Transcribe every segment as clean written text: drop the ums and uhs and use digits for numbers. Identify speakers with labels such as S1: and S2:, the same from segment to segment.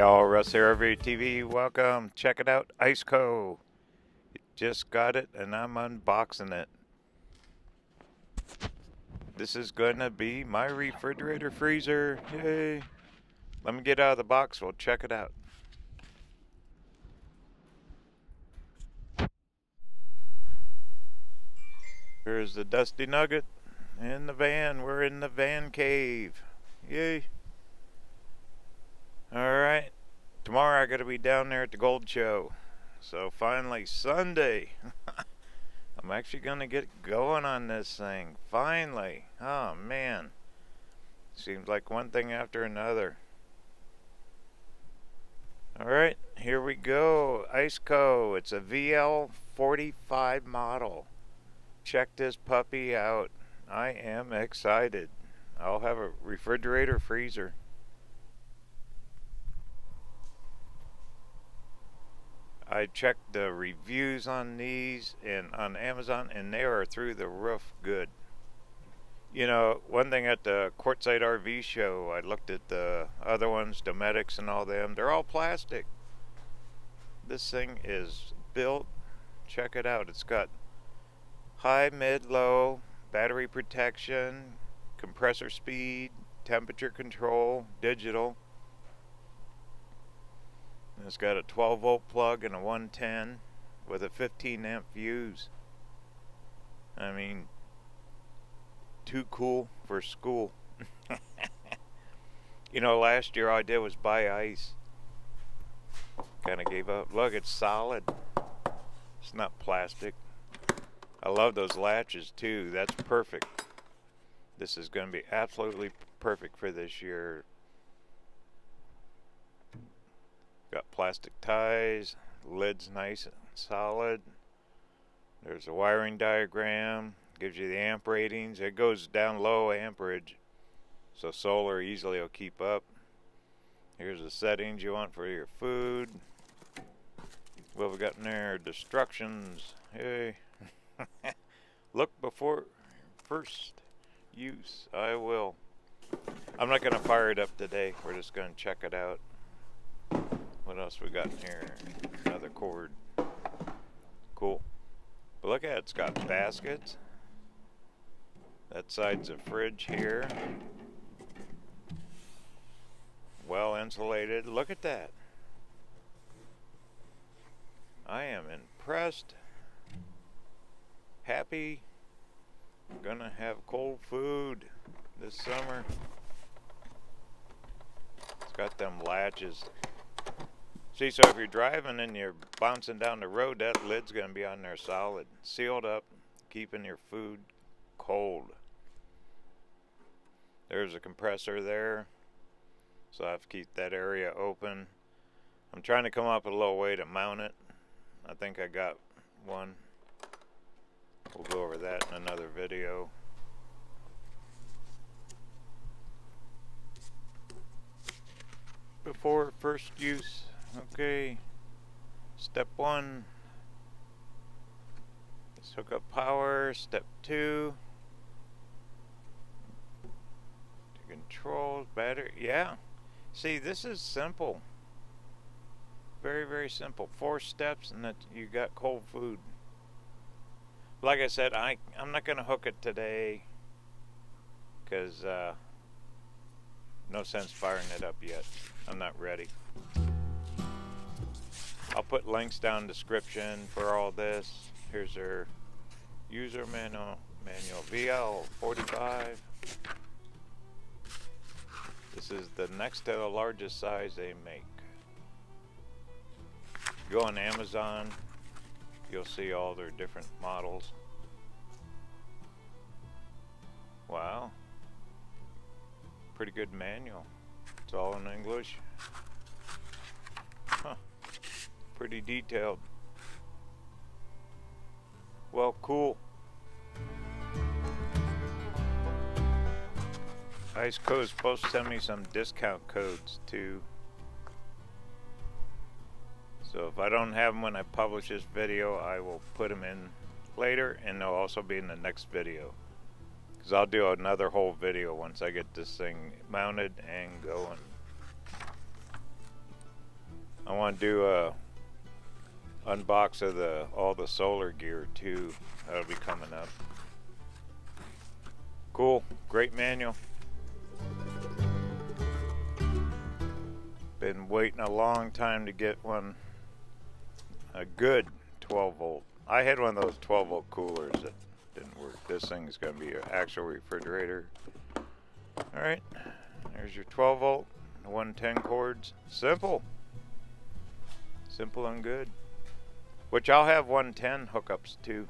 S1: y'all, Russ here, RVerTV. Welcome. Check it out, ICECO. Just got it and I'm unboxing it. This is gonna be my refrigerator freezer. Yay. Let me get out of the box, we'll check it out. Here's the Dusty Nugget in the van. We're in the van cave. Yay. Alright. Tomorrow I gotta be down there at the Gold Show. So finally, Sunday. I'm actually gonna get going on this thing. Finally. Oh man. Seems like one thing after another. Alright, here we go. ICECO. It's a VL45 model. Check this puppy out. I am excited. I'll have a refrigerator freezer. I checked the reviews on these and on Amazon, and they are through the roof good. You know, one thing at the Courtside RV show, I looked at the other ones, Dometics and all them. They're all plastic. This thing is built. Check it out. It's got high, mid, low, battery protection, compressor speed, temperature control, digital. It's got a 12-volt plug and a 110 with a 15-amp fuse. I mean, too cool for school. You know, last year all I did was buy ice. Kind of gave up. Look, it's solid. It's not plastic. I love those latches too. That's perfect. This is going to be absolutely perfect for this year. Got plastic ties, lid's nice and solid. There's a wiring diagram, gives you the amp ratings. It goes down low amperage, so solar easily will keep up. Here's the settings you want for your food. What we got in there? Destructions. Hey. Look before first use. I will. I'm not going to fire it up today. We're just going to check it out. What else we got in here? Another cord. Cool. But look at it. It's got baskets. That side's a fridge here. Well-insulated. Look at that. I am impressed. Happy. Gonna have cold food this summer. It's got them latches. See, so if you're driving and you're bouncing down the road, that lid's going to be on there solid. Sealed up, keeping your food cold. There's a compressor there, so I have to keep that area open. I'm trying to come up with a little way to mount it. I think I got one. We'll go over that in another video. Before first use. Okay, step 1, let's hook up power. Step 2, to controls, battery. Yeah, see, this is simple. Very, very simple. 4 steps and that you got cold food. Like I said, I'm not going to hook it today because no sense firing it up yet. I'm not ready. I'll put links down in the description for all this. Here's their user manual VL45. This is the next to the largest size they make. Go on Amazon, you'll see all their different models. Wow. Pretty good manual. It's all in English. Huh. Pretty detailed. Well, cool. ICECO is supposed to send me some discount codes too. So if I don't have them when I publish this video, I will put them in later, and they'll also be in the next video. Because I'll do another whole video once I get this thing mounted and going. I want to do a unbox of all the solar gear too. That'll be coming up. Cool, great manual. Been waiting a long time to get one, a good 12 volt. I had one of those 12 volt coolers that didn't work. This thing's gonna be an actual refrigerator. All right, there's your 12 volt, 110 cords. Simple and good. Which I'll have 110 hookups too.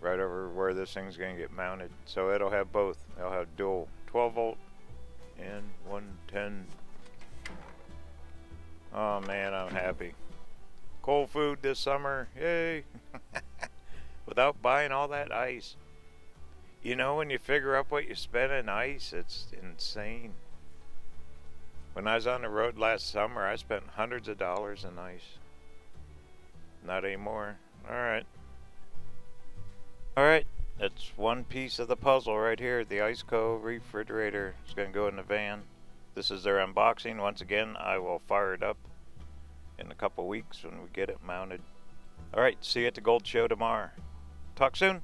S1: Right over where this thing's gonna get mounted. So it'll have both. It'll have dual 12 volt and 110. Oh man, I'm happy. Cold food this summer, yay! Without buying all that ice. You know, when you figure up what you spend in ice, it's insane. When I was on the road last summer, I spent hundreds of dollars in ice. Not anymore. Alright. Alright, that's one piece of the puzzle right here. The ICECO refrigerator is going to go in the van. This is their unboxing. Once again, I will fire it up in a couple weeks when we get it mounted. Alright, see you at the Gold Show tomorrow. Talk soon.